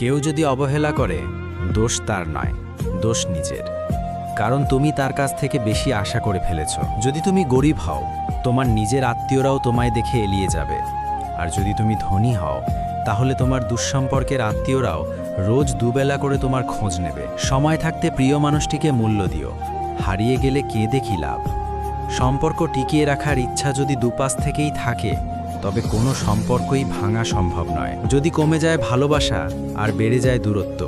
কেউ যদি অবহেলা করে, দোষ তার নয়, দোষ নিজের। কারণ তুমি তার কাছ থেকে বেশি আশা করে ফেলেছ। যদি তুমি গরিব হও, তোমার নিজের আত্মীয়রাও তোমায় দেখে এড়িয়ে যাবে। আর যদি তুমি ধনী হও, তাহলে তোমার দুঃসম্পর্কের আত্মীয়রাও রোজ দুবেলা করে তোমার খোঁজ নেবে। সময় থাকতে প্রিয় মানুষটিকে মূল্য দিও, হারিয়ে গেলে কেঁদে কি লাভ। সম্পর্ক টিকিয়ে রাখার ইচ্ছা যদি দুপাশ থেকেই থাকে, তবে কোনো সম্পর্কই ভাঙা সম্ভব নয়। যদি কমে যায় ভালোবাসা আর বেড়ে যায় দূরত্ব,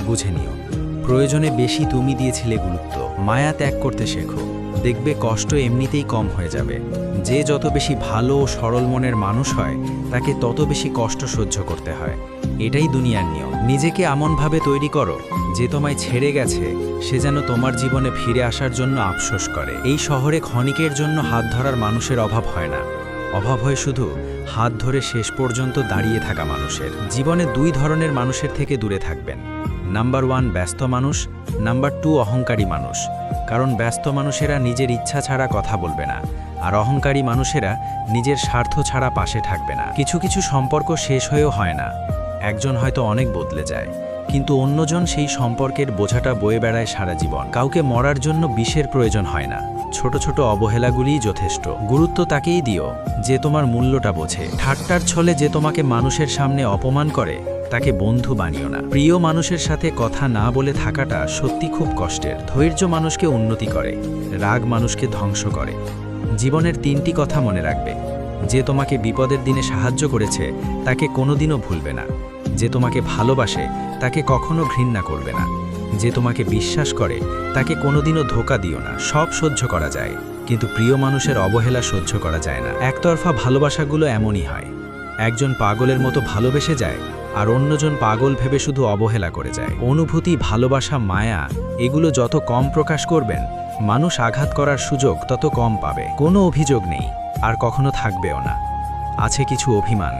বুঝে নিও প্রয়োজনে বেশি তুমি দিয়েছিলে গুরুত্ব। মায়া ত্যাগ করতে শেখো, দেখবে কষ্ট এমনিতেই কম হয়ে যাবে। যে যত বেশি ভালো ও সরল মনের মানুষ হয়, তাকে তত বেশি কষ্ট সহ্য করতে হয়। এটাই দুনিয়ার নিয়ম। নিজেকে এমনভাবে তৈরি করো যে তোমায় ছেড়ে গেছে সে যেন তোমার জীবনে ফিরে আসার জন্য আফসোস করে। এই শহরে ক্ষণিকের জন্য হাত ধরার মানুষের অভাব হয় না, অভাব হয় শুধু হাত ধরে শেষ পর্যন্ত দাঁড়িয়ে থাকা মানুষের। জীবনে দুই ধরনের মানুষের থেকে দূরে থাকবেন। নাম্বার 1 ব্যস্ত মানুষ, নাম্বার 2 অহংকারী মানুষ। কারণ ব্যস্ত মানুষেরা নিজের ইচ্ছা ছাড়া কথা বলবে না, আর অহংকারী মানুষেরা নিজের স্বার্থ ছাড়া পাশে থাকবে না। কিছু কিছু সম্পর্ক শেষ হয়েও হয় না। একজন হয়তো অনেক বদলে যায়, কিন্তু অন্যজন সেই সম্পর্কের বোঝাটা বয়ে বেড়ায় সারা জীবন। কাউকে মরার জন্য বিষের প্রয়োজন হয় না, ছোট ছোট অবহেলাগুলিই যথেষ্ট। গুরুত্ব তাকেই দিও যে তোমার মূল্যটা বোঝে। ঠাট্টার ছলে যে তোমাকে মানুষের সামনে অপমান করে, তাকে বন্ধু বানিও না। প্রিয় মানুষের সাথে কথা না বলে থাকাটা সত্যি খুব কষ্টের। ধৈর্য মানুষকে উন্নতি করে, রাগ মানুষকে ধ্বংস করে। জীবনের 3টি কথা মনে রাখবে। যে তোমাকে বিপদের দিনে সাহায্য করেছে, তাকে কোনোদিনও ভুলবে না। যে তোমাকে ভালোবাসে, তাকে কখনো ঘৃণা করবে না। যে তোমাকে বিশ্বাস করে, তাকে কোনোদিনও ধোঁকা দিও না। সব সহ্য করা যায়, কিন্তু প্রিয় মানুষের অবহেলা সহ্য করা যায় না। একতরফা ভালোবাসাগুলো এমনই হয়। একজন পাগলের মতো ভালোবেসে যায়, আর অন্যজন পাগল ভেবে শুধু অবহেলা করে যায়। অনুভূতি, ভালোবাসা, মায়া এগুলো যত কম প্রকাশ করবেন, মানুষ আঘাত করার সুযোগ তত কম পাবে। কোনো অভিযোগ নেই, আর কখনো থাকবেও না। আছে কিছু অভিমান,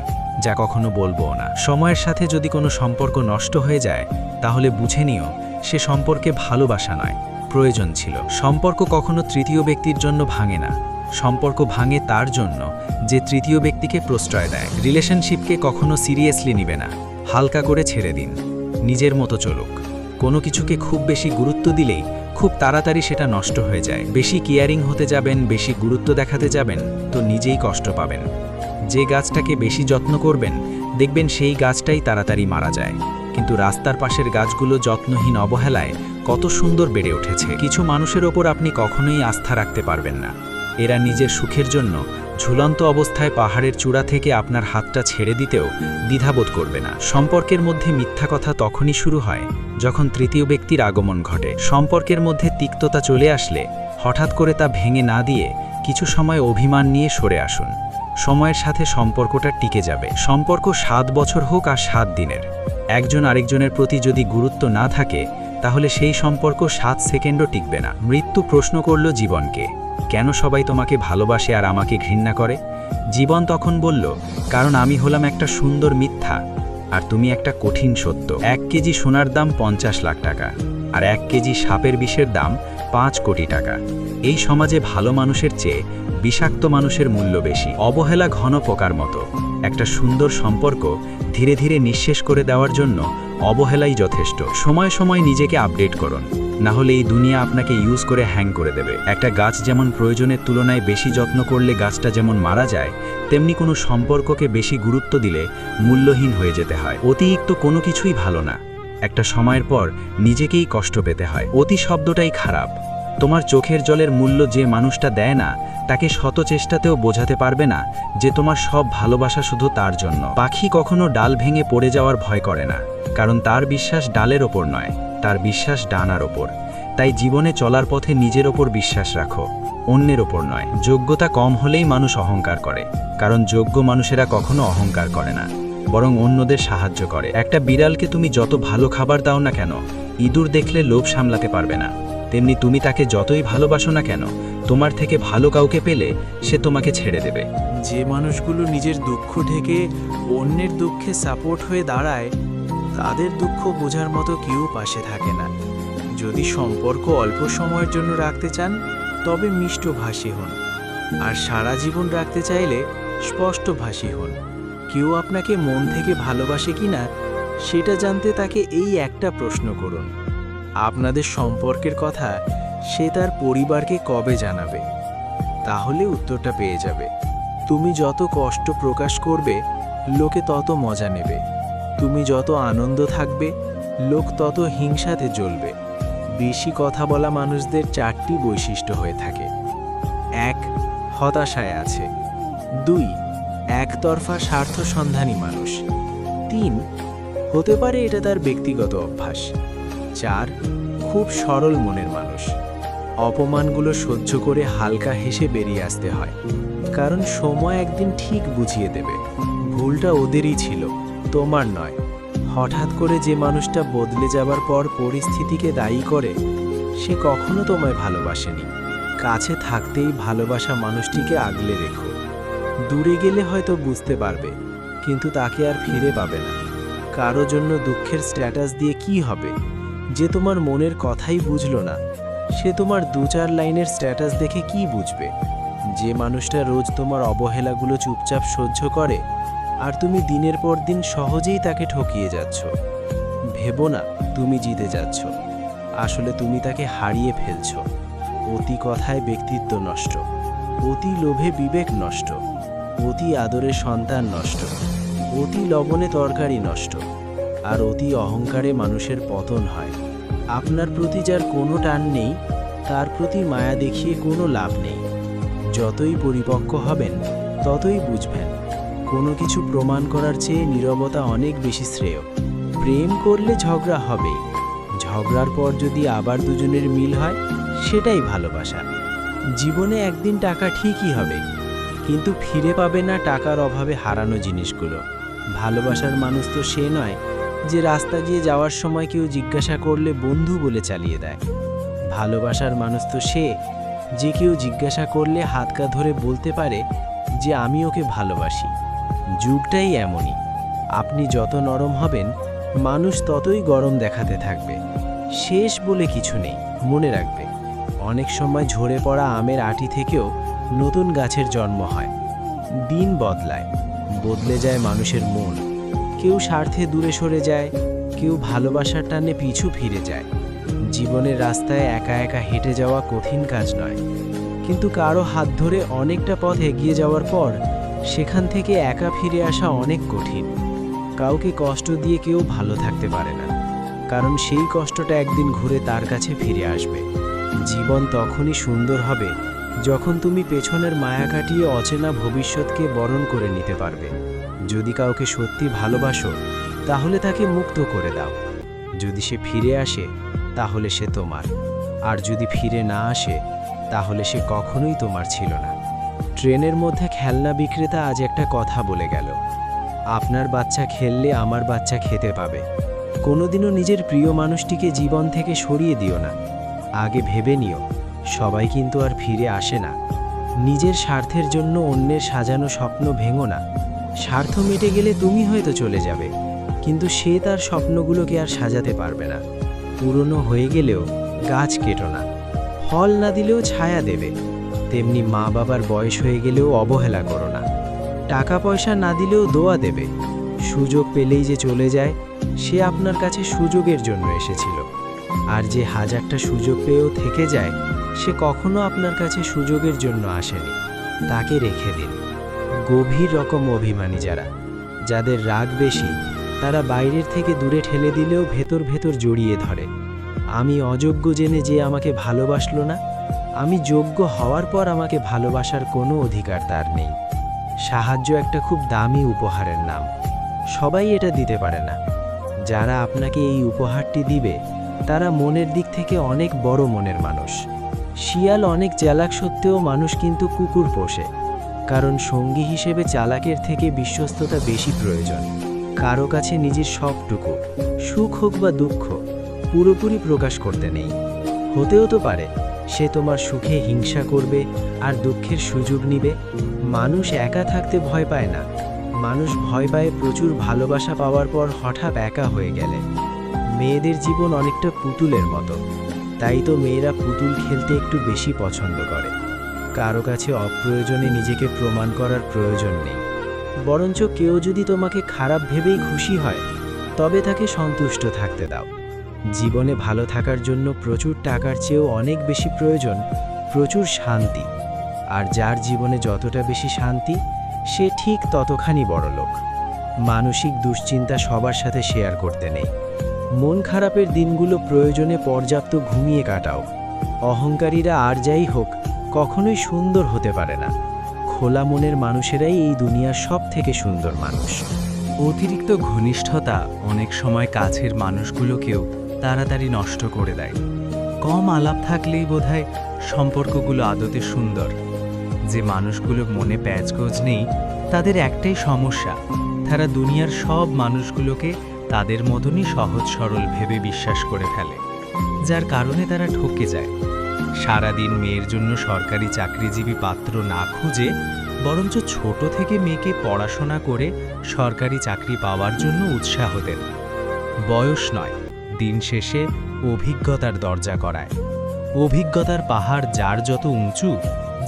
যা কখনো বলবো না। সময়ের সাথে যদি কোনো সম্পর্ক নষ্ট হয়ে যায়, তাহলে বুঝে নিও সে সম্পর্কে ভালোবাসা নয়, প্রয়োজন ছিল। সম্পর্ক কখনো তৃতীয় ব্যক্তির জন্য ভাঙে না, সম্পর্ক ভাঙে তার জন্য যে তৃতীয় ব্যক্তিকে প্রশ্রয় দেয়। রিলেশনশিপকে কখনো সিরিয়াসলি নিবে না, হালকা করে ছেড়ে দিন, নিজের মতো চলুক। কোনো কিছুকে খুব বেশি গুরুত্ব দিলেই খুব তাড়াতাড়ি সেটা নষ্ট হয়ে যায়। বেশি কেয়ারিং হতে যাবেন, বেশি গুরুত্ব দেখাতে যাবেন, তো নিজেই কষ্ট পাবেন। যে গাছটাকে বেশি যত্ন করবেন, দেখবেন সেই গাছটাই তাড়াতাড়ি মারা যায়। কিন্তু রাস্তার পাশের গাছগুলো যত্নহীন অবহেলায় কত সুন্দর বেড়ে উঠেছে। কিছু মানুষের ওপর আপনি কখনোই আস্থা রাখতে পারবেন না। এরা নিজের সুখের জন্য ঝুলন্ত অবস্থায় পাহাড়ের চূড়া থেকে আপনার হাতটা ছেড়ে দিতেও দ্বিধাবোধ করবে না। সম্পর্কের মধ্যে মিথ্যা কথা তখনই শুরু হয় যখন তৃতীয় ব্যক্তির আগমন ঘটে। সম্পর্কের মধ্যে তিক্ততা চলে আসলে হঠাৎ করে তা ভেঙে না দিয়ে কিছু সময় অভিমান নিয়ে সরে আসুন। সময়ের সাথে সম্পর্কটা টিকে যাবে। সম্পর্ক 7 বছর হোক আর 7 দিনের, একজন আরেকজনের প্রতি যদি গুরুত্ব না থাকে, তাহলে সেই সম্পর্ক 7 সেকেন্ডও টিকবে না। মৃত্যু প্রশ্ন করল জীবনকে, কেন সবাই তোমাকে ভালোবাসে আর আমাকে ঘৃণা করে? জীবন তখন বলল, কারণ আমি হলাম একটা সুন্দর মিথ্যা, আর তুমি একটা কঠিন সত্য। 1 কেজি সোনার দাম 50 লাখ টাকা, আর 1 কেজি সাপের বিষের দাম 5 কোটি টাকা। এই সমাজে ভালো মানুষের চেয়ে বিষাক্ত মানুষের মূল্য বেশি। অবহেলা ঘন পোকার মতো। একটা সুন্দর সম্পর্ক ধীরে ধীরে নিঃশেষ করে দেওয়ার জন্য অবহেলাই যথেষ্ট। সময় সময় নিজেকে আপডেট করুন, না হলে এই দুনিয়া আপনাকে ইউজ করে হ্যাং করে দেবে। একটা গাছ যেমন প্রয়োজনের তুলনায় বেশি যত্ন করলে গাছটা যেমন মারা যায়, তেমনি কোনো সম্পর্ককে বেশি গুরুত্ব দিলে মূল্যহীন হয়ে যেতে হয়। অতিরিক্ত কোনো কিছুই ভালো না, একটা সময়ের পর নিজেকেই কষ্ট পেতে হয়। অতি শব্দটাই খারাপ। তোমার চোখের জলের মূল্য যে মানুষটা দেয় না, তাকে শত চেষ্টাতেও বোঝাতে পারবে না যে তোমার সব ভালোবাসা শুধু তার জন্য। পাখি কখনো ডাল ভেঙে পড়ে যাওয়ার ভয় করে না, কারণ তার বিশ্বাস ডালের ওপর নয়, তার বিশ্বাস ডানার ওপর। তাই জীবনে চলার পথে নিজের ওপর বিশ্বাস রাখো, অন্যের ওপর নয়। যোগ্যতা কম হলেই মানুষ অহংকার করে, কারণ যোগ্য মানুষেরা কখনো অহংকার করে না, বরং অন্যদের সাহায্য করে। একটা বিড়ালকে তুমি যত ভালো খাবার দাও না কেন, ইঁদুর দেখলে লোভ সামলাতে পারবে না। তেমনি তুমি তাকে যতই ভালোবাসো না কেন, তোমার থেকে ভালো কাউকে পেলে সে তোমাকে ছেড়ে দেবে। যে মানুষগুলো নিজের দুঃখ ঢেকে অন্যের দুঃখে সাপোর্ট হয়ে দাঁড়ায়, তাদের দুঃখ বোঝার মতো কেউ পাশে থাকে না। যদি সম্পর্ক অল্প সময়ের জন্য রাখতে চান, তবে মিষ্টভাষী হন, আর সারা জীবন রাখতে চাইলে স্পষ্টভাষী হন। কেউ আপনাকে মন থেকে ভালোবাসে কিনা সেটা জানতে তাকে এই একটা প্রশ্ন করুন। আপনাদের সম্পর্কের কথা সে তার পরিবারকে কবে জানাবে? তাহলে উত্তরটা পেয়ে যাবে। তুমি যত কষ্ট প্রকাশ করবে, লোকে তত মজা নেবে। তুমি যত আনন্দ থাকবে, লোক তত হিংসাতে জ্বলবে। বেশি কথা বলা মানুষদের 4টি বৈশিষ্ট্য হয়ে থাকে। 1. হতাশায় আছে। 2. একতরফা স্বার্থ সন্ধানী মানুষ। 3. হতে পারে এটা তার ব্যক্তিগত অভ্যাস। 4. খুব সরল মনের মানুষ। অপমানগুলো সহ্য করে হালকা হেসে বেরিয়ে আসতে হয়, কারণ সময় একদিন ঠিক বুঝিয়ে দেবে ভুলটা ওদেরই ছিল, তোমার নয়। হঠাৎ করে যে মানুষটা বদলে যাবার পর পরিস্থিতিকে দায়ী করে, সে কখনো তোমায় ভালোবাসেনি। কাছে থাকতেই ভালোবাসা মানুষটিকে আগলে রেখো। দূরে গেলে হয়তো বুঝতে পারবে, কিন্তু তাকে আর ফিরে পাবে না। কারো জন্য দুঃখের স্ট্যাটাস দিয়ে কি হবে? যে তোমার মনের কথাই বুঝলো না, সে তোমার 2-4 লাইনের স্ট্যাটাস দেখে কি বুঝবে? যে মানুষটা রোজ তোমার অবহেলাগুলো চুপচাপ সহ্য করে, আর তুমি দিনের পর দিন সহজেই তাকে ঠকিয়ে যাচ্ছ। ভেবো না তুমি জিতে যাচ্ছ, আসলে তুমি তাকে হারিয়ে ফেলছ। অতি কথায় ব্যক্তিত্ব নষ্ট, অতি লোভে বিবেক নষ্ট, অতি আদরে সন্তান নষ্ট, অতি লবণে তরকারি নষ্ট, আর অতি অহংকারে মানুষের পতন হয়। আপনার প্রতি যার কোনো টান নেই, তার প্রতি মায়া দেখিয়ে কোনো লাভ নেই। যতই পরিপক্ক হবেন, ততই বুঝবেন কোনো কিছু প্রমাণ করার চেয়ে নীরবতা অনেক বেশি শ্রেয়। প্রেম করলে ঝগড়া হবেই, ঝগড়ার পর যদি আবার দুজনের মিল হয়, সেটাই ভালোবাসা। জীবনে একদিন টাকা ঠিকই হবে, কিন্তু ফিরে পাবে না টাকার অভাবে হারানো জিনিসগুলো। ভালোবাসার মানুষ তো সে নয় যে রাস্তা দিয়ে যাওয়ার সময় কেউ জিজ্ঞাসা করলে বন্ধু বলে চালিয়ে দেয়। ভালোবাসার মানুষ তো সে যে কেউ জিজ্ঞাসা করলে হাতকা ধরে বলতে পারে যে আমি ওকে ভালোবাসি। যুগটাই এমনই, আপনি যত নরম হবেন, মানুষ ততই গরম দেখাতে থাকবে। শেষ বলে কিছু নেই, মনে রাখবে অনেক সময় ঝরে পড়া আমের আটি থেকেও নতুন গাছের জন্ম হয়। দিন বদলায়, বদলে যায় মানুষের মন। কেউ স্বার্থে দূরে সরে যায়, কেউ ভালোবাসার টানে পিছু ফিরে যায়। জীবনের রাস্তায় একা একা হেঁটে যাওয়া কঠিন কাজ নয়, কিন্তু কারো হাত ধরে অনেকটা পথ এগিয়ে যাওয়ার পর সেখান থেকে একা ফিরে আসা অনেক কঠিন। কাউকে কষ্ট দিয়ে কেউ ভালো থাকতে পারে না, কারণ সেই কষ্টটা একদিন ঘুরে তার কাছে ফিরে আসবে। জীবন তখনই সুন্দর হবে যখন তুমি পেছনের মায়া কাটিয়ে অচেনা ভবিষ্যৎকে বরণ করে নিতে পারবে। যদি কাউকে সত্যি ভালোবাসো, তাহলে তাকে মুক্ত করে দাও। যদি সে ফিরে আসে, তাহলে সে তোমার, আর যদি ফিরে না আসে, তাহলে সে কখনোই তোমার ছিল না। ট্রেনের মধ্যে খেলনা বিক্রেতা আজ একটা কথা বলে গেল, আপনার বাচ্চা খেললে আমার বাচ্চা খেতে পাবে। কোনোদিনও নিজের প্রিয় মানুষটিকে জীবন থেকে সরিয়ে দিও না। আগে ভেবে নিও, সবাই কিন্তু আর ফিরে আসে না। নিজের স্বার্থের জন্য অন্যের সাজানো স্বপ্ন ভেঙো না। স্বার্থ মিটে গেলে তুমি হয়তো চলে যাবে, কিন্তু সে তার স্বপ্নগুলোকে আর সাজাতে পারবে না। পুরনো হয়ে গেলেও গাছ কেটো না, ফল না দিলেও ছায়া দেবে। তেমনি মা বাবার বয়স হয়ে গেলেও অবহেলা করো না। টাকা পয়সা না দিলেও দোয়া দেবে। সুযোগ পেলেই যে চলে যায়, সে আপনার কাছে সুযোগের জন্য এসেছিল। আর যে হাজারটা সুযোগ পেয়েও থেকে যায়, সে কখনো আপনার কাছে সুযোগের জন্য আসেনি। তাকে রেখে দিন। গভীর রকম অভিমানী যারা, যাদের রাগ বেশি, তারা বাইরের থেকে দূরে ঠেলে দিলেও ভেতর ভেতর জড়িয়ে ধরে। আমি অযোগ্য জেনে যে আমাকে ভালোবাসলো না, আমি যোগ্য হওয়ার পর আমাকে ভালোবাসার কোনো অধিকার তার নেই। সাহায্য একটা খুব দামি উপহারের নাম, সবাই এটা দিতে পারে না। যারা আপনাকে এই উপহারটি দিবে, তারা মনের দিক থেকে অনেক বড় মনের মানুষ। শিয়াল অনেক চালাক সত্ত্বেও মানুষ কিন্তু কুকুর পোষে, কারণ সঙ্গী হিসেবে চালাকের থেকে বিশ্বস্ততা বেশি প্রয়োজন। কারো কাছে নিজের সবটুকু, সুখ হোক বা দুঃখ, পুরোপুরি প্রকাশ করতে নেই। হতেও তো পারে সে তোমার সুখে হিংসা করবে আর দুঃখের সুযোগ নিবে। মানুষ একা থাকতে ভয় পায় না, মানুষ ভয় পায় প্রচুর ভালোবাসা পাওয়ার পর হঠাৎ একা হয়ে গেলে। মেয়েদের জীবন অনেকটা পুতুলের মতো, তাই তো মেয়েরা পুতুল খেলতে একটু বেশি পছন্দ করে। কারো কাছে অপ্রয়োজনে নিজেকে প্রমাণ করার প্রয়োজন নেই। বরঞ্চ কেউ যদি তোমাকে খারাপ ভেবেই খুশি হয়, তবে তাকে সন্তুষ্ট থাকতে দাও। জীবনে ভালো থাকার জন্য প্রচুর টাকার চেয়েও অনেক বেশি প্রয়োজন প্রচুর শান্তি। আর যার জীবনে যতটা বেশি শান্তি, সে ঠিক ততখানি বড়লোক। মানসিক দুশ্চিন্তা সবার সাথে শেয়ার করতে নেই। মন খারাপের দিনগুলো প্রয়োজনে পর্যাপ্ত ঘুমিয়ে কাটাও। অহংকারীরা আর যাই হোক কখনোই সুন্দর হতে পারে না। খোলা মনের মানুষেরাই এই দুনিয়ার সবথেকে সুন্দর মানুষ। অতিরিক্ত ঘনিষ্ঠতা অনেক সময় কাছের মানুষগুলোকেও তাড়াতাড়ি নষ্ট করে দেয়। কম আলাপ থাকলেই বোধহয় সম্পর্কগুলো আদতে সুন্দর। যে মানুষগুলোর মনে প্যাচগোজ নেই, তাদের একটাই সমস্যা, তারা দুনিয়ার সব মানুষগুলোকে তাদের মতনই সহজ সরল ভেবে বিশ্বাস করে ফেলে, যার কারণে তারা ঠকে যায়। সারাদিন মেয়ের জন্য সরকারি চাকরিজীবী পাত্র না খুঁজে বরঞ্চ ছোট থেকে মেয়েকে পড়াশোনা করে সরকারি চাকরি পাওয়ার জন্য উৎসাহ দেন। বয়স নয়, দিন শেষে অভিজ্ঞতার দরজা করায়। অভিজ্ঞতার পাহাড় যার যত উঁচু,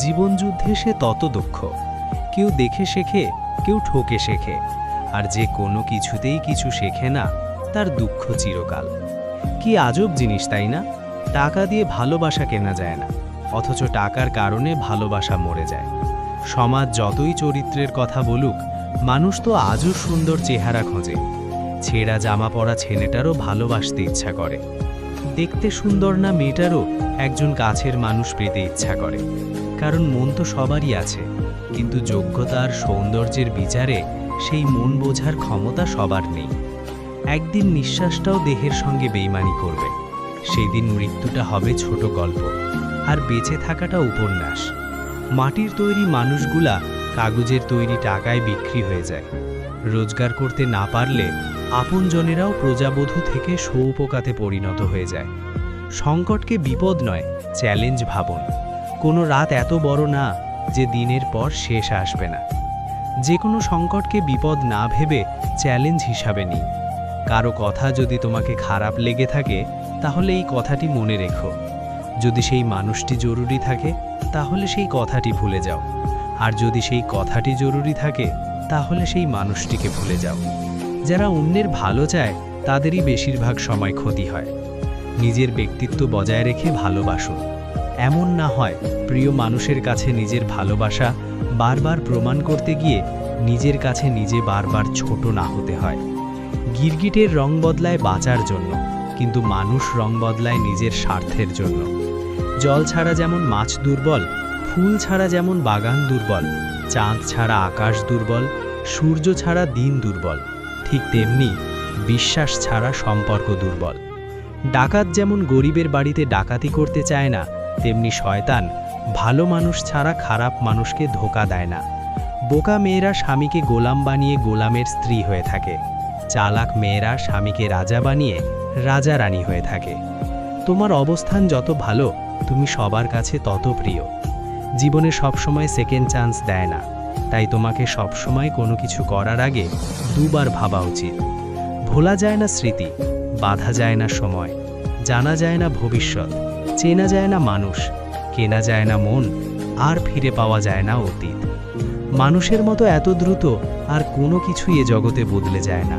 জীবনযুদ্ধে সে তত দক্ষ। কেউ দেখে শেখে, কেউ ঠকে শেখে, আর যে কোনো কিছুতেই কিছু শেখে না, তার দুঃখ চিরকাল। কি আজব জিনিস, তাই না? টাকা দিয়ে ভালোবাসা কেনা যায় না, অথচ টাকার কারণে ভালোবাসা মরে যায়। সমাজ যতই চরিত্রের কথা বলুক, মানুষ তো আজও সুন্দর চেহারা খোঁজে। ছেঁড়া জামা পরা ছেলেটারও ভালোবাসতে ইচ্ছা করে। দেখতে সুন্দর না মেয়েটারও একজন কাছের মানুষ পেতে ইচ্ছা করে। কারণ মন তো সবারই আছে, কিন্তু যোগ্যতা আর সৌন্দর্যের বিচারে সেই মন বোঝার ক্ষমতা সবার নেই। একদিন নিঃশ্বাসটাও দেহের সঙ্গে বেইমানি করবে। সেই দিন মৃত্যুটা হবে ছোট গল্প, আর বেঁচে থাকাটা উপন্যাস। মাটির তৈরি মানুষগুলা কাগজের তৈরি টাকায় বিক্রি হয়ে যায়। রোজগার করতে না পারলে আপনজনেরাও প্রজাবধূ থেকে সৌপকাতে পরিণত হয়ে যায়। সংকটকে বিপদ নয়, চ্যালেঞ্জ ভাবুন। কোনো রাত এত বড় না যে দিনের পর শেষ আসবে না। যে কোনো সংকটকে বিপদ না ভেবে চ্যালেঞ্জ হিসাবে নিই। কারো কথা যদি তোমাকে খারাপ লেগে থাকে, তাহলে এই কথাটি মনে রেখো। যদি সেই মানুষটি জরুরি থাকে, তাহলে সেই কথাটি ভুলে যাও। আর যদি সেই কথাটি জরুরি থাকে, তাহলে সেই মানুষটিকে ভুলে যাও। যারা অন্যের ভালো চায়, তাদেরই বেশিরভাগ সময় ক্ষতি হয়। নিজের ব্যক্তিত্ব বজায় রেখে ভালোবাসুন। এমন না হয় প্রিয় মানুষের কাছে নিজের ভালোবাসা বারবার প্রমাণ করতে গিয়ে নিজের কাছে নিজে বারবার ছোট না হতে হয়। গিরগিটের রং বদলায় বাঁচার জন্য, কিন্তু মানুষ রং বদলায় নিজের স্বার্থের জন্য। জল ছাড়া যেমন মাছ দুর্বল, ফুল ছাড়া যেমন বাগান দুর্বল, চাঁদ ছাড়া আকাশ দুর্বল, সূর্য ছাড়া দিন দুর্বল, ঠিক তেমনি বিশ্বাস ছাড়া সম্পর্ক দুর্বল। ডাকাত যেমন গরিবের বাড়িতে ডাকাতি করতে চায় না, তেমনি শয়তান ভালো মানুষ ছাড়া খারাপ মানুষকে ধোঁকা দেয় না। বোকা মেয়েরা স্বামীকে গোলাম বানিয়ে গোলামের স্ত্রী হয়ে থাকে। চালাক মেয়েরা স্বামীকে রাজা বানিয়ে রাজা রানী হয়ে থাকে। তোমার অবস্থান যত ভালো, তুমি সবার কাছে তত প্রিয়। জীবনে সবসময় সেকেন্ড চান্স দেয় না, তাই তোমাকে সবসময় কোনো কিছু করার আগে দুবার ভাবা উচিত। ভোলা যায় না স্মৃতি, বাঁধা যায় না সময়, জানা যায় না ভবিষ্যৎ, চেনা যায় না মানুষ, কেনা যায় না মন, আর ফিরে পাওয়া যায় না অতীত। মানুষের মতো এত দ্রুত আর কোনো কিছুই এ জগতে বদলে যায় না।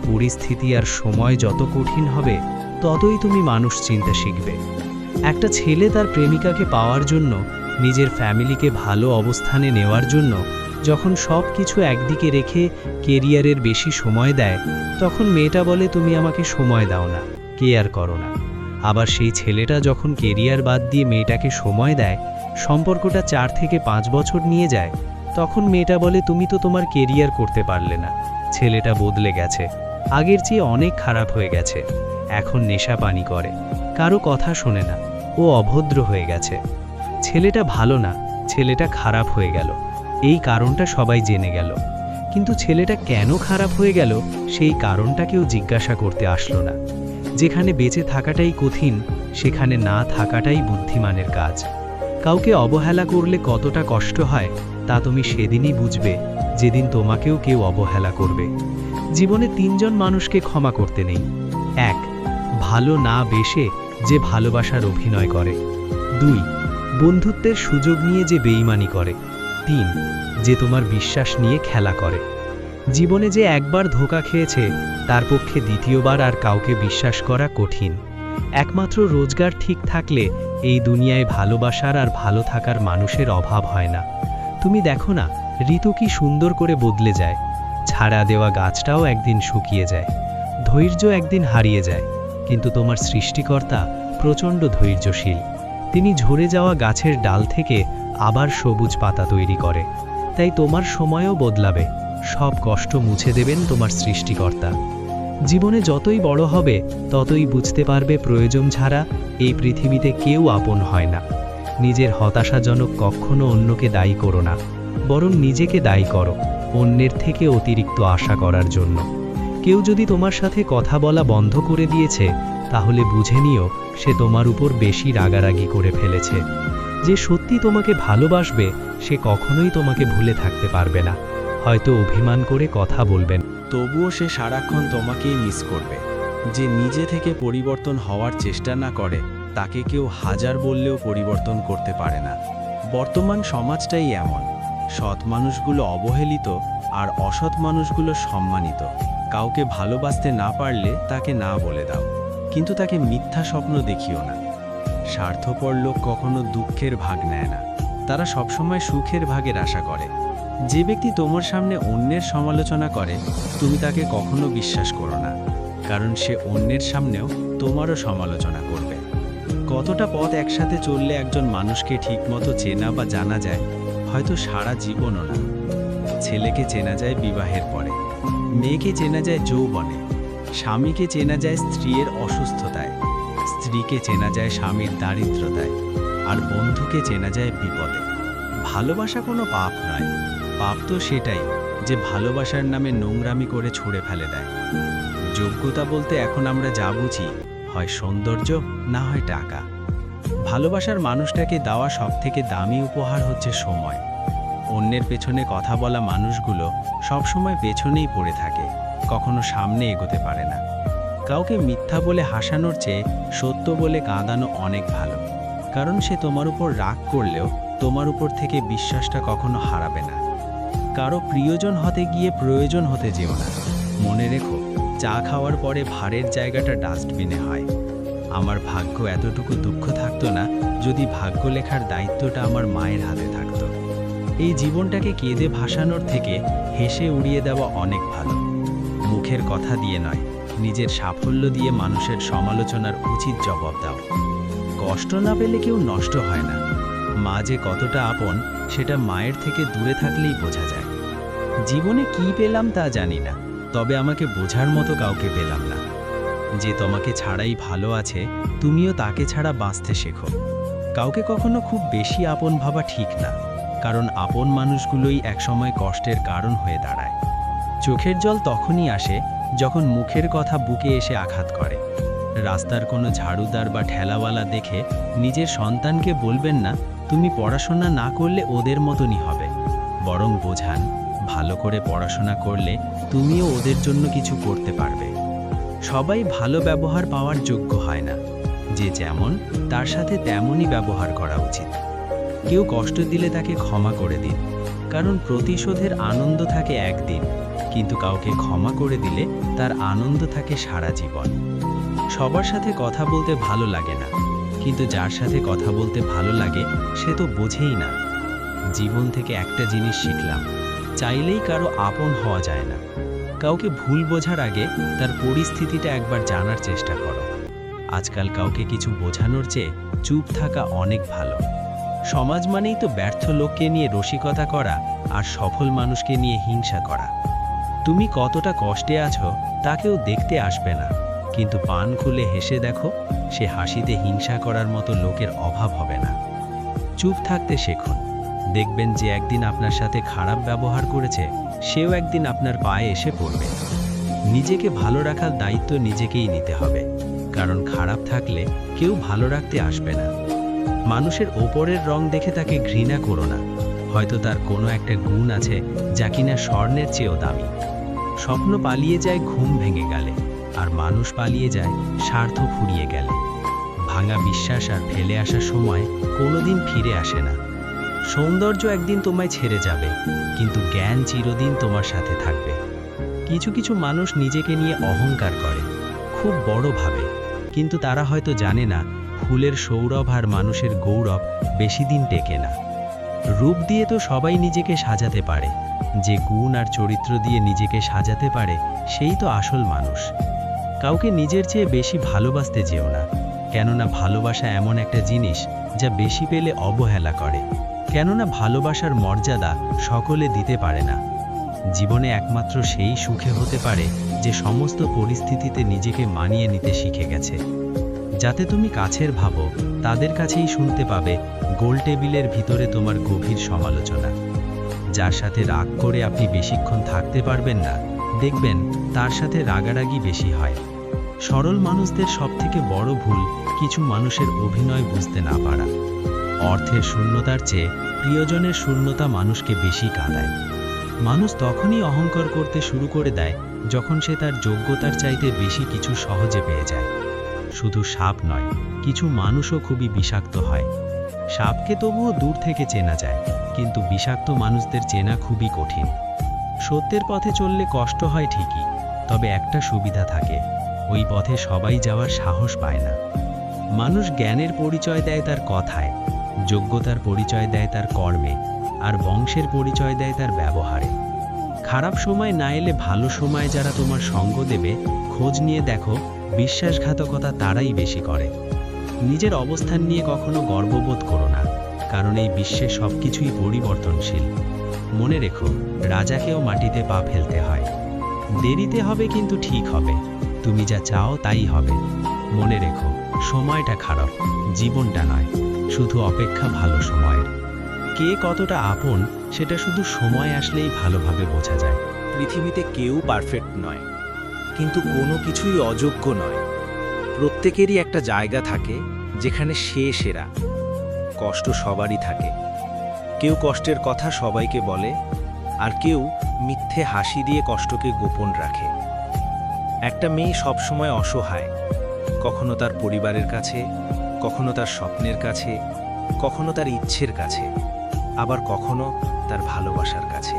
পরিস্থিতি আর সময় যত কঠিন হবে, ততই তুমি মানুষ চিনতে শিখবে। একটা ছেলে তার প্রেমিকাকে পাওয়ার জন্য, নিজের ফ্যামিলিকে ভালো অবস্থানে নেওয়ার জন্য যখন সব কিছু একদিকে রেখে কেরিয়ারের বেশি সময় দেয়, তখন মেয়েটা বলে তুমি আমাকে সময় দাও না, কেয়ার করো না। আবার সেই ছেলেটা যখন কেরিয়ার বাদ দিয়ে মেয়েটাকে সময় দেয়, সম্পর্কটা 4 থেকে 5 বছর নিয়ে যায়, তখন মেয়েটা বলে তুমি তো তোমার কেরিয়ার করতে পারলে না। ছেলেটা বদলে গেছে, আগের চেয়ে অনেক খারাপ হয়ে গেছে। এখন নেশা পানি করে, কারো কথা শোনে না, ও অভদ্র হয়ে গেছে। ছেলেটা ভালো না, ছেলেটা খারাপ হয়ে গেল, এই কারণটা সবাই জেনে গেল। কিন্তু ছেলেটা কেন খারাপ হয়ে গেল, সেই কারণটা কেউ জিজ্ঞাসা করতে আসলো না। যেখানে বেঁচে থাকাটাই কঠিন, সেখানে না থাকাটাই বুদ্ধিমানের কাজ। কাউকে অবহেলা করলে কতটা কষ্ট হয়, তা তুমি সেদিনই বুঝবে যেদিন তোমাকেও কেউ অবহেলা করবে। জীবনে 3 জন মানুষকে ক্ষমা করতে নেই। 1, ভালো না বেশে যে ভালোবাসার অভিনয় করে। 2, বন্ধুত্বের সুযোগ নিয়ে যে বেইমানি করে। 3, যে তোমার বিশ্বাস নিয়ে খেলা করে। জীবনে যে একবার ধোঁকা খেয়েছে তার পক্ষে দ্বিতীয়বার আর কাউকে বিশ্বাস করা কঠিন। একমাত্র রোজগার ঠিক থাকলে এই দুনিয়ায় ভালোবাসার আর ভালো থাকার মানুষের অভাব হয় না। তুমি দেখো না, ঋতু কি সুন্দর করে বদলে যায়। ছাড়া দেওয়া গাছটাও একদিন শুকিয়ে যায়, ধৈর্য একদিন হারিয়ে যায়, কিন্তু তোমার সৃষ্টিকর্তা প্রচণ্ড ধৈর্যশীল। তিনি ঝরে যাওয়া গাছের ডাল থেকে আবার সবুজ পাতা তৈরি করে। তাই তোমার সময়ও বদলাবে, সব কষ্ট মুছে দেবেন তোমার সৃষ্টিকর্তা। জীবনে যতই বড় হবে ততই বুঝতে পারবে প্রয়োজন ছাড়া এই পৃথিবীতে কেউ আপন হয় না। নিজের হতাশাজনক কখনো অন্যকে দায়ী করো না, বরং নিজেকে দায়ী করো অন্যের থেকে অতিরিক্ত আশা করার জন্য। কেউ যদি তোমার সাথে কথা বলা বন্ধ করে দিয়েছে, তাহলে বুঝে নিও সে তোমার উপর বেশি রাগারাগি করে ফেলেছে। যে সত্যি তোমাকে ভালোবাসবে সে কখনোই তোমাকে ভুলে থাকতে পারবে না, হয়তো অভিমান করে কথা বলবেন। তবুও সে সারাক্ষণ তোমাকেই মিস করবে। যে নিজে থেকে পরিবর্তন হওয়ার চেষ্টা না করে তাকে কেউ হাজার বললেও পরিবর্তন করতে পারে না। বর্তমান সমাজটাই এমন, সৎ মানুষগুলো অবহেলিত আর অসৎ মানুষগুলো সম্মানিত। কাউকে ভালোবাসতে না পারলে তাকে না বলে দাও, কিন্তু তাকে মিথ্যা স্বপ্ন দেখিও না। স্বার্থপর লোক কখনো দুঃখের ভাগ নেয় না, তারা সবসময় সুখের ভাগের আশা করে। যে ব্যক্তি তোমার সামনে অন্যের সমালোচনা করে তুমি তাকে কখনো বিশ্বাস করো না, কারণ সে অন্যের সামনেও তোমারও সমালোচনা করবে। কতটা পথ একসাথে চললে একজন মানুষকে ঠিকমতো চেনা বা জানা যায়, হয়তো সারা জীবনও না। ছেলেকে চেনা যায় বিবাহের পরে, মেয়েকে চেনা যায় যৌবনে, স্বামীকে চেনা যায় স্ত্রীর অসুস্থতায়, স্ত্রীকে চেনা যায় স্বামীর দারিদ্রতায়, আর বন্ধুকে চেনা যায় বিপদে। ভালোবাসা কোনো পাপ নয়, পাপ তো সেটাই যে ভালোবাসার নামে নোংরামি করে ছুঁড়ে ফেলে দেয়। যোগ্যতা বলতে এখন আমরা যা বুঝি, হয় সৌন্দর্য না হয় টাকা। ভালোবাসার মানুষটাকে দেওয়া সবথেকে দামি উপহার হচ্ছে সময়। অন্যের পেছনে কথা বলা মানুষগুলো সবসময় পেছনেই পড়ে থাকে, কখনো সামনে এগোতে পারে না। কাউকে মিথ্যা বলে হাসানোর চেয়ে সত্য বলে কাঁদানো অনেক ভালো, কারণ সে তোমার উপর রাগ করলেও তোমার উপর থেকে বিশ্বাসটা কখনো হারাবে না। কারো প্রিয়জন হতে গিয়ে প্রয়োজন হতে যেও না। মনে রেখো, চা খাওয়ার পরে ভারের জায়গাটা ডাস্টবিনে হয়। আমার ভাগ্য এতটুকু দুঃখ থাকতো না যদি ভাগ্য লেখার দায়িত্বটা আমার মায়ের হাতে থাকতো। এই জীবনটাকে কেঁদে ভাসানোর থেকে হেসে উড়িয়ে দেওয়া অনেক ভালো। মুখের কথা দিয়ে নয়, নিজের সাফল্য দিয়ে মানুষের সমালোচনার উচিত জবাব দাও। কষ্ট না পেলে কেউ নষ্ট হয় না। মা যে কতটা আপন সেটা মায়ের থেকে দূরে থাকলেই বোঝা যায়। জীবনে কি পেলাম তা জানি না, তবে আমাকে বোঝার মতো কাউকে পেলাম না। যে তোমাকে ছাড়াই ভালো আছে, তুমিও তাকে ছাড়া বাঁচতে শেখো। কাউকে কখনো খুব বেশি আপন ভাবা ঠিক না, কারণ আপন মানুষগুলোই একসময় কষ্টের কারণ হয়ে দাঁড়ায়। চোখের জল তখনই আসে যখন মুখের কথা বুকে এসে আঘাত করে। রাস্তার কোনো ঝাড়ুদার বা ঠেলাওয়ালা দেখে নিজের সন্তানকে বলবেন না তুমি পড়াশোনা না করলে ওদের মতনই হবে, বরং বোঝান ভালো করে পড়াশোনা করলে তুমিও ওদের জন্য কিছু করতে পারবে। সবাই ভালো ব্যবহার পাওয়ার যোগ্য হয় না, যে যেমন তার সাথে তেমনই ব্যবহার করা উচিত। কেউ কষ্ট দিলে তাকে ক্ষমা করে দিন, কারণ প্রতিশোধের আনন্দ থাকে একদিন, কিন্তু কাউকে ক্ষমা করে দিলে তার আনন্দ থাকে সারা জীবন। সবার সাথে কথা বলতে ভালো লাগে না, কিন্তু যার সাথে কথা বলতে ভালো লাগে সে তো বোঝেই না। জীবন থেকে একটা জিনিস শিখলাম, চাইলেই কারো আপন হওয়া যায় না। কাউকে ভুল বোঝার আগে তার পরিস্থিতিটা একবার জানার চেষ্টা করো। আজকাল কাউকে কিছু বোঝানোর চেয়ে চুপ থাকা অনেক ভালো। সমাজ মানেই তো ব্যর্থ লোককে নিয়ে রসিকতা করা আর সফল মানুষকে নিয়ে হিংসা করা। তুমি কতটা কষ্টে আছো তা কেউ দেখতে আসবে না, কিন্তু পান খুলে হেসে দেখো, সে হাসিতে হিংসা করার মতো লোকের অভাব হবে না। চুপ থাকতে শেখুন, দেখবেন যে একদিন আপনার সাথে খারাপ ব্যবহার করেছে সেও একদিন আপনার পায়ে এসে পড়বে। নিজেকে ভালো রাখার দায়িত্ব নিজেকেই নিতে হবে, কারণ খারাপ থাকলে কেউ ভালো রাখতে আসবে না। মানুষের ওপরের রং দেখে তাকে ঘৃণা করো না, হয়তো তার কোনো একটা গুণ আছে যা কিনা স্বর্ণের চেয়েও দামি। স্বপ্ন পালিয়ে যায় ঘুম ভেঙে গেলে, আর মানুষ পালিয়ে যায় স্বার্থ ফুরিয়ে গেলে। ভাঙা বিশ্বাস আর ফেলে আসার সময় কোনোদিন ফিরে আসে না। সৌন্দর্য একদিন তোমায় ছেড়ে যাবে, কিন্তু জ্ঞান চিরদিন তোমার সাথে থাকবে। কিছু কিছু মানুষ নিজেকে নিয়ে অহংকার করে, খুব বড় ভাবে, কিন্তু তারা হয়তো জানে না ফুলের সৌরভ আর মানুষের গৌরব বেশি দিন টেকে না। রূপ দিয়ে তো সবাই নিজেকে সাজাতে পারে, যে গুণ আর চরিত্র দিয়ে নিজেকে সাজাতে পারে সেই তো আসল মানুষ। কাউকে নিজের চেয়ে বেশি ভালোবাসতে যেও না, কেননা ভালোবাসা এমন একটা জিনিস যা বেশি পেলে অবহেলা করে, কেননা ভালোবাসার মর্যাদা সকলে দিতে পারে না। জীবনে একমাত্র সেই সুখে হতে পারে যে সমস্ত পরিস্থিতিতে নিজেকে মানিয়ে নিতে শিখে গেছে। যাতে তুমি কাছের ভাবো, তাদের কাছেই শুনতে পাবে গোল টেবিলের ভিতরে তোমার গভীর সমালোচনা। যার সাথে রাগ করে আপনি বেশিক্ষণ থাকতে পারবেন না, দেখবেন তার সাথে রাগারাগি বেশি হয়। সরল মানুষদের সবথেকে বড় ভুল কিছু মানুষের অভিনয় বুঝতে না পারা। অর্থের শূন্যতার চেয়ে প্রিয়জনের শূন্যতা মানুষকে বেশি কাঁদায়। মানুষ তখনই অহংকার করতে শুরু করে দেয় যখন সে তার যোগ্যতার চাইতে বেশি কিছু সহজে পেয়ে যায়। শুধু সাপ নয়, কিছু মানুষও খুবই বিষাক্ত হয়। সাপকে তবুও দূর থেকে চেনা যায়, কিন্তু বিষাক্ত মানুষদের চেনা খুবই কঠিন। সত্যের পথে চললে কষ্ট হয় ঠিকই, তবে একটা সুবিধা থাকে, ওই পথে সবাই যাওয়ার সাহস পায় না। মানুষ জ্ঞানের পরিচয় দেয় তার কথায়, যোগ্যতার পরিচয় দেয় তার কর্মে, আর বংশের পরিচয় দেয় তার ব্যবহারে। খারাপ সময় না এলে ভালো সময় যারা তোমার সঙ্গ দেবে, খোঁজ নিয়ে দেখো বিশ্বাসঘাতকতা তারাই বেশি করে। নিজের অবস্থান নিয়ে কখনো গর্ববোধ করো না, কারণ এই বিশ্বে সবকিছুই পরিবর্তনশীল। মনে রেখো, রাজাকেও মাটিতে পা ফেলতে হয়। দেরিতে হবে কিন্তু ঠিক হবে, তুমি যা চাও তাই হবে। মনে রেখো, সময়টা খারাপ, জীবনটা নয়, শুধু অপেক্ষা ভালো সময়ের। কে কতটা আপন সেটা শুধু সময় আসলেই ভালোভাবে বোঝা যায়। পৃথিবীতে কেউ পারফেক্ট নয়, কিন্তু কোনো কিছুই অযোগ্য নয়। প্রত্যেকেরই একটা জায়গা থাকে যেখানে সে সেরা। কষ্ট সবারই থাকে, কেউ কষ্টের কথা সবাইকে বলে, আর কেউ মিথ্যে হাসি দিয়ে কষ্টকে গোপন রাখে। একটা মেয়ে সবসময় অসহায়, কখনো তার পরিবারের কাছে, কখনো তার স্বপ্নের কাছে, কখনো তার ইচ্ছের কাছে, আবার কখনো তার ভালোবাসার কাছে।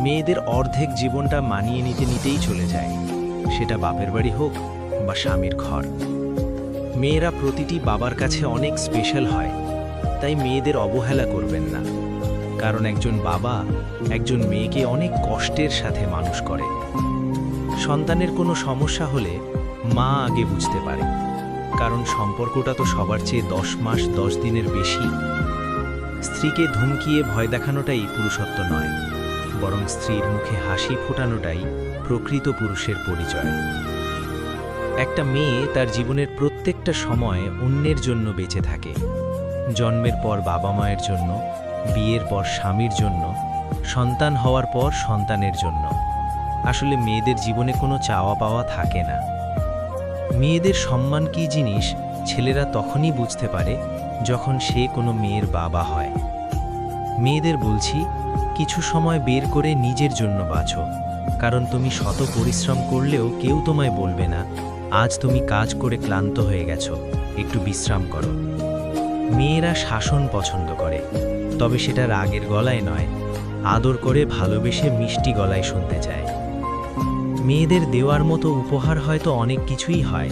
মেয়েদের অর্ধেক জীবনটা মানিয়ে নিতে নিতেই চলে যায়, সেটা বাপের বাড়ি হোক বা স্বামীর ঘর। মেয়েরা প্রতিটি বাবার কাছে অনেক স্পেশাল হয়, তাই মেয়েদের অবহেলা করবেন না, কারণ একজন বাবা একজন মেয়েকে অনেক কষ্টের সাথে মানুষ করে। সন্তানের কোনো সমস্যা হলে মা আগে বুঝতে পারে, কারণ সম্পর্কটা তো সবার চেয়ে 10 মাস 10 দিনের বেশি। স্ত্রীকে ধমকিয়ে ভয় দেখানোটাই পুরুষত্ব নয়, বরং স্ত্রীর মুখে হাসি ফোটানোটাই প্রকৃত পুরুষের পরিচয়। একটা মেয়ে তার জীবনের প্রত্যেকটা সময় অন্যের জন্য বেঁচে থাকে। জন্মের পর বাবা মায়ের জন্য, বিয়ের পর স্বামীর জন্য, সন্তান হওয়ার পর সন্তানের জন্য। আসলে মেয়েদের জীবনে কোনো চাওয়া পাওয়া থাকে না। মেয়েদের সম্মান কী জিনিস ছেলেরা তখনই বুঝতে পারে যখন সে কোনো মেয়ের বাবা হয়। মেয়েদের বলছি, কিছু সময় বের করে নিজের জন্য বাঁচো, কারণ তুমি শত পরিশ্রম করলেও কেউ তোমায় বলবে না আজ তুমি কাজ করে ক্লান্ত হয়ে গেছো, একটু বিশ্রাম করো। মেয়েরা শাসন পছন্দ করে, তবে সেটা রাগের গলায় নয়, আদর করে ভালোবেসে মিষ্টি গলায় শুনতে চায়। মেয়েদের দেওয়ার মতো উপহার হয়তো অনেক কিছুই হয়,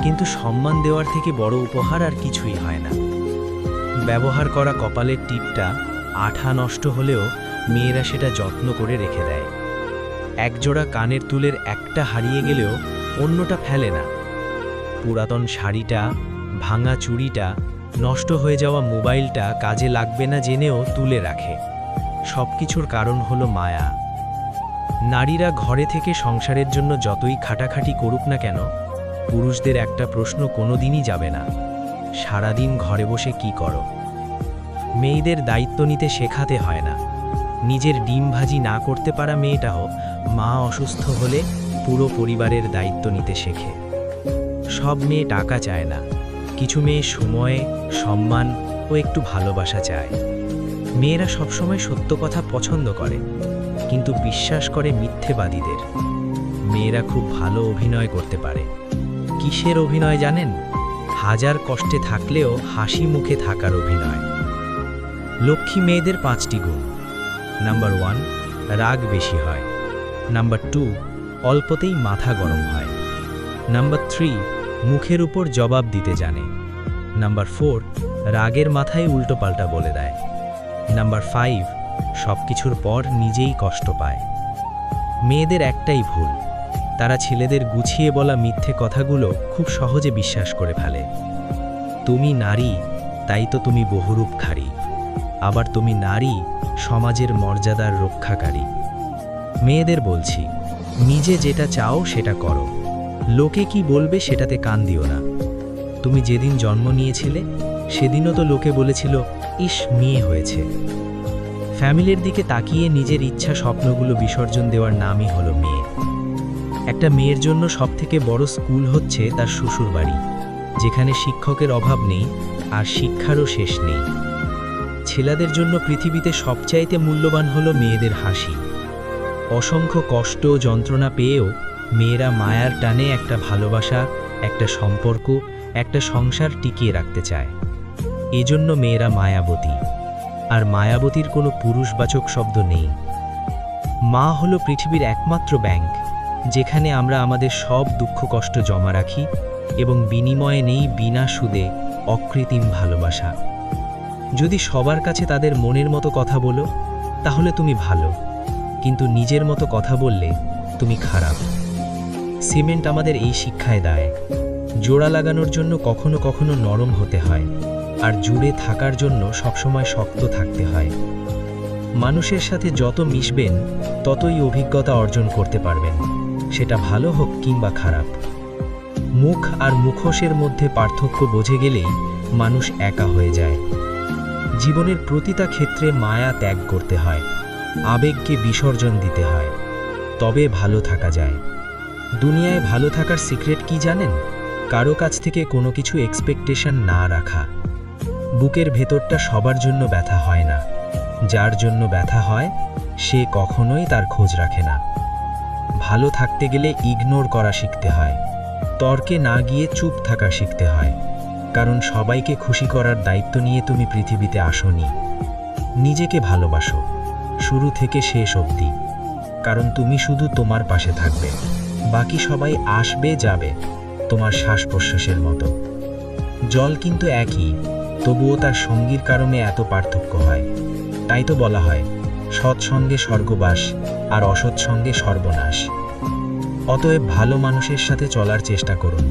কিন্তু সম্মান দেওয়ার থেকে বড় উপহার আর কিছুই হয় না। ব্যবহার করা কপালের টিপটা আঠা নষ্ট হলেও মেয়েরা সেটা যত্ন করে রেখে দেয়। একজোড়া কানের দুলের একটা হারিয়ে গেলেও অন্যটা ফেলে না। পুরাতন শাড়িটা, ভাঙা চুড়িটা, নষ্ট হয়ে যাওয়া মোবাইলটা কাজে লাগবে না জেনেও তুলে রাখে। সবকিছুর কারণ হলো মায়া। নারীরা ঘরে থেকে সংসারের জন্য যতই খাটাখাটি করুক না কেন, পুরুষদের একটা প্রশ্ন কোনোদিনই যাবে না, সারাদিন ঘরে বসে কি করো। মেয়েদের দায়িত্ব নিতে শেখাতে হয় না। নিজের ডিম ভাজি না করতে পারা মেয়েটাও মা অসুস্থ হলে পুরো পরিবারের দায়িত্ব নিতে শেখে। সব মেয়ে টাকা চায় না, কিছু মেয়ে সময়, সম্মান ও একটু ভালোবাসা চায়। মেয়েরা সবসময় সত্য কথা পছন্দ করে, কিন্তু বিশ্বাস করে মিথ্যেবাদীদের। মেয়েরা খুব ভালো অভিনয় করতে পারে। কিসের অভিনয় জানেন? হাজার কষ্টে থাকলেও হাসি মুখে থাকার অভিনয়। লক্ষ্মী মেয়েদের 5টি গুণ। নাম্বার 1, রাগ বেশি হয়। নাম্বার 2, অল্পতেই মাথা গরম হয়। নাম্বার 3, মুখের উপর জবাব দিতে জানে। নাম্বার 4, রাগের মাথায় উল্টোপাল্টা বলে দেয়। নাম্বার 5, সব কিছুর পর নিজেই কষ্ট পায়। মেয়েদের একটাই ভুল, তারা ছেলেদের গুছিয়ে বলা মিথ্যে কথাগুলো খুব সহজে বিশ্বাস করে ফেলে। তুমি নারী, তাই তো তুমি বহুরূপধারী। আবার তুমি নারী, সমাজের মর্যাদার রক্ষাকারী। মেয়েদের বলছি, নিজে যেটা চাও সেটা করো, লোকে কি বলবে সেটাতে কান দিও না। তুমি যেদিন জন্ম নিয়েছিলে সেদিনও তো লোকে বলেছিল, ইস মেয়ে হয়েছে। ফ্যামিলির দিকে তাকিয়ে নিজের ইচ্ছা স্বপ্নগুলো বিসর্জন দেওয়ার নামই হলো মেয়ে। একটা মেয়ের জন্য সবথেকে বড় স্কুল হচ্ছে তার শ্বশুরবাড়ি, যেখানে শিক্ষকের অভাব নেই আর শিক্ষারও শেষ নেই। ছেলেদের জন্য পৃথিবীতে সবচাইতে মূল্যবান হলো মেয়েদের হাসি। অসংখ্য কষ্ট যন্ত্রণা পেয়েও মেয়েরা মায়ার টানে একটা ভালোবাসা, একটা সম্পর্ক, একটা সংসার টিকিয়ে রাখতে চায়। এজন্য মেয়েরা মায়াবতী, আর মায়াবতীর কোনো পুরুষবাচক শব্দ নেই। মা হলো পৃথিবীর একমাত্র ব্যাংক, যেখানে আমরা আমাদের সব দুঃখ কষ্ট জমা রাখি এবং বিনিময়ে নেই বিনা সুদে অকৃত্রিম ভালোবাসা। যদি সবার কাছে তাদের মনের মতো কথা বলো, তাহলে তুমি ভালো, কিন্তু নিজের মতো কথা বললে তুমি খারাপ। সিমেন্ট আমাদের এই শিক্ষায় দেয়, জোড়া লাগানোর জন্য কখনো কখনো নরম হতে হয়, আর জুড়ে থাকার জন্য সবসময় শক্ত থাকতে হয়। মানুষের সাথে যত মিশবেন ততই অভিজ্ঞতা অর্জন করতে পারবেন, সেটা ভালো হোক কিংবা খারাপ। মুখ আর মুখোশের মধ্যে পার্থক্য বোঝে গেলেই মানুষ একা হয়ে যায়। জীবনের প্রতিটা ক্ষেত্রে মায়া ত্যাগ করতে হয়, আবেগকে বিসর্জন দিতে হয়, তবে ভালো থাকা যায়। দুনিয়ায় ভালো থাকার সিক্রেট কি জানেন? কারো কাছ থেকে কোনো কিছু এক্সপেকটেশন না রাখা। বুকের ভেতরটা সবার জন্য ব্যথা হয় না, যার জন্য ব্যথা হয় সে কখনোই তার খোঁজ রাখে না। ভালো থাকতে গেলে ইগনোর করা শিখতে হয়, তর্কে না গিয়ে চুপ থাকা শিখতে হয়, কারণ সবাইকে খুশি করার দায়িত্ব নিয়ে তুমি পৃথিবীতে আসোনি। নিজেকে ভালোবাসো, শুরু থেকে শেষ অবধি, কারণ তুমি শুধু তোমার পাশে থাকবে, বাকি সবাই আসবে যাবে, তোমার শ্বাস প্রশ্বাসের মতো। জল কিন্তু একই, তবুও তার সঙ্গীর কারণে এত পার্থক্য হয়। তাই তো বলা হয়, সৎসঙ্গে স্বর্গবাস আর অসৎসঙ্গে সর্বনাশ। অতএব ভালো মানুষের সাথে চলার চেষ্টা করুন,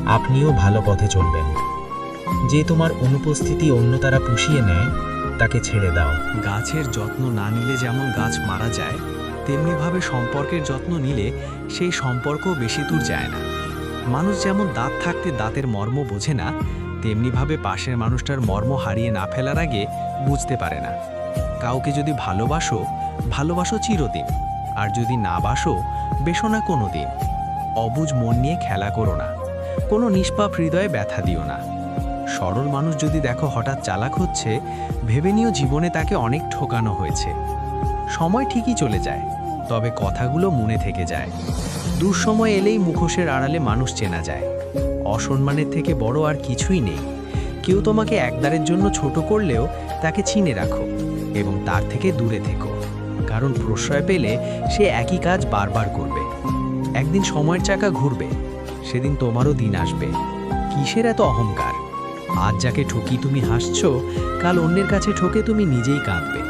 আপনিও ভালো পথে চলবেন। যে তোমার অনুপস্থিতি অন্য তারা পুষিয়ে নেয়, তাকে ছেড়ে দাও। গাছের যত্ন না নিলে যেমন গাছ মারা যায়, তেমনিভাবে সম্পর্কের যত্ন নিলে সেই সম্পর্ক বেশি দূর যায় না। মানুষ যেমন দাঁত থাকতে দাঁতের মর্ম বোঝে না, তেমনিভাবে পাশের মানুষটার মর্ম হারিয়ে না ফেলার আগে বুঝতে পারে না। কাউকে যদি ভালোবাসো, ভালোবাসো চিরদিন, আর যদি না বাসো, বেশো না কোনো দিন। অবুঝ মন নিয়ে খেলা করো না, কোনো নিষ্পাপ হৃদয়ে ব্যথা দিও না। সরল মানুষ যদি দেখো হঠাৎ চালাক হচ্ছে, ভেবে নিও জীবনে তাকে অনেক ঠকানো হয়েছে। সময় ঠিকই চলে যায়, তবে কথাগুলো মনে থেকে যায়। দুঃসময় এলেই মুখোশের আড়ালে মানুষ চেনা যায়। অসম্মানের থেকে বড় আর কিছুই নেই। কেউ তোমাকে একদারের জন্য ছোট করলেও তাকে চিনে রাখো এবং তার থেকে দূরে থেকো, কারণ প্রশ্রয় পেলে সে একই কাজ বারবার করবে। একদিন সময়ের চাকা ঘুরবে, সেদিন তোমারও দিন আসবে। কিসের এত অহংকার? আজ যাকে ঠকি তুমি হাসছো, কাল অন্যের কাছে ঠকে তুমি নিজেই কাঁদবে।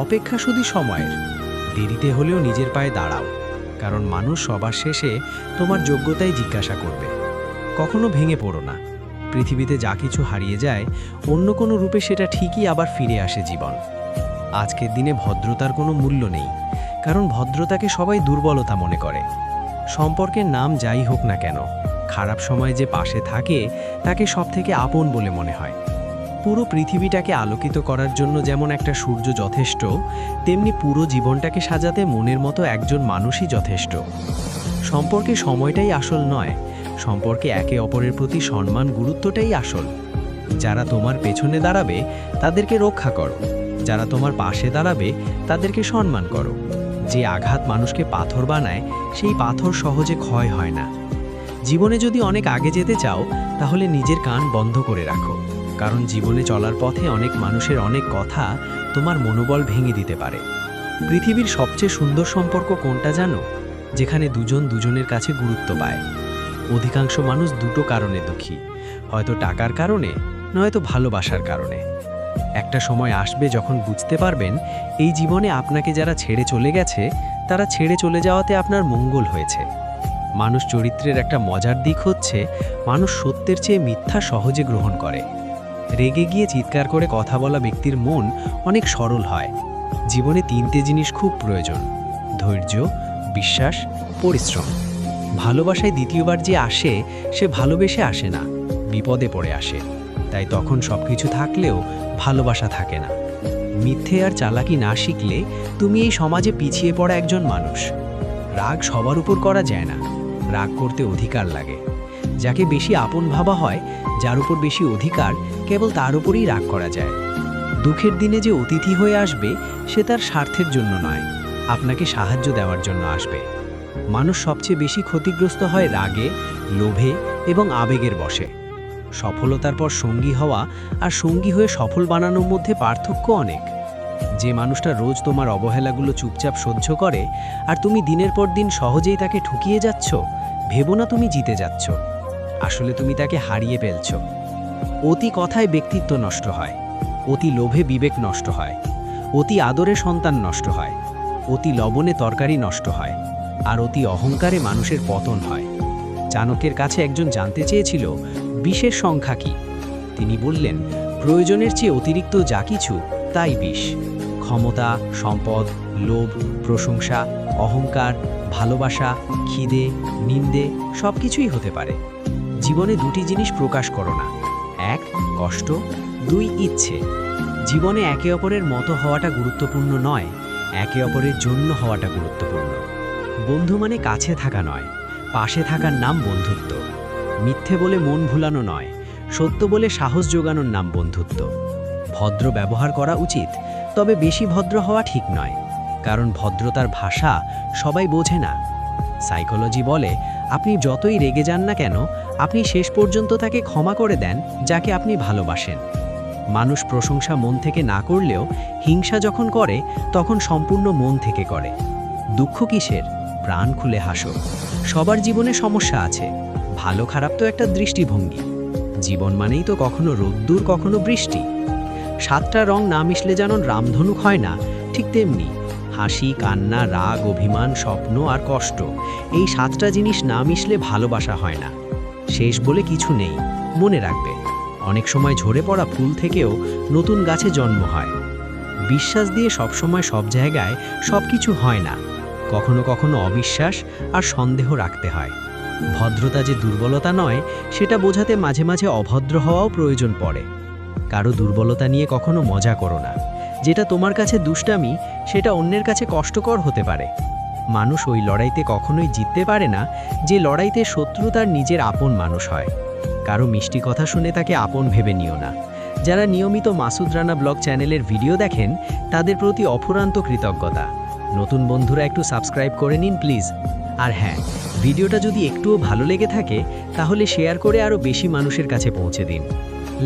অপেক্ষা শুধু সময়ের, দেরিতে হলেও নিজের পায়ে দাঁড়াও, কারণ মানুষ সবার শেষে তোমার যোগ্যতাই জিজ্ঞাসা করবে। কখনো ভেঙে পড়ো না। পৃথিবীতে যা কিছু হারিয়ে যায়, অন্য কোনো রূপে সেটা ঠিকই আবার ফিরে আসে জীবন। আজকের দিনে ভদ্রতার কোনো মূল্য নেই, কারণ ভদ্রতাকে সবাই দুর্বলতা মনে করে। সম্পর্কের নাম যাই হোক না কেন, খারাপ সময়ে যে পাশে থাকে তাকে সবথেকে আপন বলে মনে হয়। পুরো পৃথিবীটাকে আলোকিত করার জন্য যেমন একটা সূর্য যথেষ্ট, তেমনি পুরো জীবনটাকে সাজাতে মনের মতো একজন মানুষই যথেষ্ট। সম্পর্কে সময়টাই আসল নয়, সম্পর্কে একে অপরের প্রতি সম্মান গুরুত্বটাই আসল। যারা তোমার পেছনে দাঁড়াবে তাদেরকে রক্ষা করো, যারা তোমার পাশে দাঁড়াবে তাদেরকে সম্মান করো। যে আঘাত মানুষকে পাথর বানায়, সেই পাথর সহজে ক্ষয় হয় না। জীবনে যদি অনেক আগে যেতে চাও, তাহলে নিজের কান বন্ধ করে রাখো, কারণ জীবনে চলার পথে অনেক মানুষের অনেক কথা তোমার মনোবল ভেঙে দিতে পারে। পৃথিবীর সবচেয়ে সুন্দর সম্পর্ক কোনটা জানো? যেখানে দুজন দুজনের কাছে গুরুত্ব পায়। অধিকাংশ মানুষ দুটো কারণে দুঃখী, হয়তো টাকার কারণে, নয়তো ভালোবাসার কারণে। একটা সময় আসবে যখন বুঝতে পারবেন এই জীবনে আপনাকে যারা ছেড়ে চলে গেছে তারা ছেড়ে চলে যাওয়াতে আপনার মঙ্গল হয়েছে। মানুষ চরিত্রের একটা মজার দিক হচ্ছে মানুষ সত্যের চেয়ে মিথ্যা সহজে গ্রহণ করে। রেগে গিয়ে চিৎকার করে কথা বলা ব্যক্তির মন অনেক সরল হয়। জীবনে তিনটে জিনিস খুব প্রয়োজন: ধৈর্য, বিশ্বাস, পরিশ্রম। ভালোবাসায় দ্বিতীয়বার যে আসে সে ভালোবেসে আসে না, বিপদে পড়ে আসে। তাই তখন সবকিছু থাকলেও ভালোবাসা থাকে না। মিথ্যে আর চালাকি না শিখলে তুমি এই সমাজে পিছিয়ে পড়া একজন মানুষ। রাগ সবার উপর করা যায় না, রাগ করতে অধিকার লাগে। যাকে বেশি আপন ভাবা হয়, যার উপর বেশি অধিকার, কেবল তার উপরেই রাগ করা যায়। দুঃখের দিনে যে অতিথি হয়ে আসবে সে তার স্বার্থের জন্য নয়, আপনাকে সাহায্য দেওয়ার জন্য আসবে। মানুষ সবচেয়ে বেশি ক্ষতিগ্রস্ত হয় রাগে, লোভে এবং আবেগের বশে। সফলতার পর সঙ্গী হওয়া আর সঙ্গী হয়ে সফল বানানোর মধ্যে পার্থক্য অনেক। যে মানুষটা রোজ তোমার অবহেলাগুলো চুপচাপ সহ্য করে আর তুমি দিনের পর দিন সহজেই তাকে ঠুকিয়ে যাচ্ছ, ভেবো না তুমি জিতে যাচ্ছ, আসলে তুমি তাকে হারিয়ে ফেলছ। অতি কথায় ব্যক্তিত্ব নষ্ট হয়, অতি লোভে বিবেক নষ্ট হয়, অতি আদরে সন্তান নষ্ট হয়, অতি লবণে তরকারি নষ্ট হয়, আর অতি অহংকারে মানুষের পতন হয়। চাণক্যের কাছে একজন জানতে চেয়েছিল বিষের সংখ্যা কি। তিনি বললেন, প্রয়োজনের চেয়ে অতিরিক্ত যা কিছু তাই বিষ। ক্ষমতা, সম্পদ, লোভ, প্রশংসা, অহংকার, ভালোবাসা, খিদে, নিন্দে সব কিছুই হতে পারে। জীবনে দুটি জিনিস প্রকাশ করো না: এক, কষ্ট; দুই, ইচ্ছে। জীবনে একে অপরের মতো হওয়াটা গুরুত্বপূর্ণ নয়, একে অপরের জন্য হওয়াটা গুরুত্বপূর্ণ। বন্ধু মানে কাছে থাকা নয়, পাশে থাকার নাম বন্ধুত্ব। মিথ্যে বলে মন ভুলানো নয়, সত্য বলে সাহস জোগানোর নাম বন্ধুত্ব। ভদ্র ব্যবহার করা উচিত, তবে বেশি ভদ্র হওয়া ঠিক নয়, কারণ ভদ্রতার ভাষা সবাই বোঝে না। সাইকোলজি বলে, আপনি যতই রেগে যান না কেন, আপনি শেষ পর্যন্ত তাকে ক্ষমা করে দেন যাকে আপনি ভালোবাসেন। মানুষ প্রশংসা মন থেকে না করলেও হিংসা যখন করে তখন সম্পূর্ণ মন থেকে করে। দুঃখ কিসের? প্রাণ খুলে হাসো। সবার জীবনে সমস্যা আছে, ভালো খারাপ তো একটা দৃষ্টিভঙ্গি। জীবন মানেই তো কখনো রোদ্দুর, কখনো বৃষ্টি। সাতটা রং না মিশলে যেমন রামধনুক হয় না, ঠিক তেমনি হাসি, কান্না, রাগ, অভিমান, স্বপ্ন আর কষ্ট, এই সাতটা জিনিস না মিশলে ভালোবাসা হয় না। শেষ বলে কিছু নেই, মনে রাখবে। অনেক সময় ঝরে পড়া ফুল থেকেও নতুন গাছে জন্ম হয়। বিশ্বাস দিয়ে সবসময় সব জায়গায় সব কিছু হয় না, কখনো কখনো অবিশ্বাস আর সন্দেহ রাখতে হয়। ভদ্রতা যে দুর্বলতা নয়, সেটা বোঝাতে মাঝে মাঝে অভদ্র হওয়াও প্রয়োজন পড়ে। কারো দুর্বলতা নিয়ে কখনো মজা করো না। যেটা তোমার কাছে দুষ্টামি, সেটা অন্যের কাছে কষ্টকর হতে পারে। মানুষ ওই লড়াইতে কখনোই জিততে পারে না যে লড়াইতে শত্রু তার নিজের আপন মানুষ হয়। কারো মিষ্টি কথা শুনে তাকে আপন ভেবে নিও না। যারা নিয়মিত মাসুদ রানা ব্লগ চ্যানেলের ভিডিও দেখেন, তাদের প্রতি অফুরান্ত কৃতজ্ঞতা। নতুন বন্ধুরা একটু সাবস্ক্রাইব করে নিন প্লিজ। আর হ্যাঁ, ভিডিওটা যদি একটুও ভালো লেগে থাকে তাহলে শেয়ার করে আরও বেশি মানুষের কাছে পৌঁছে দিন।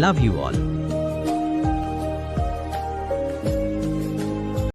Love you all.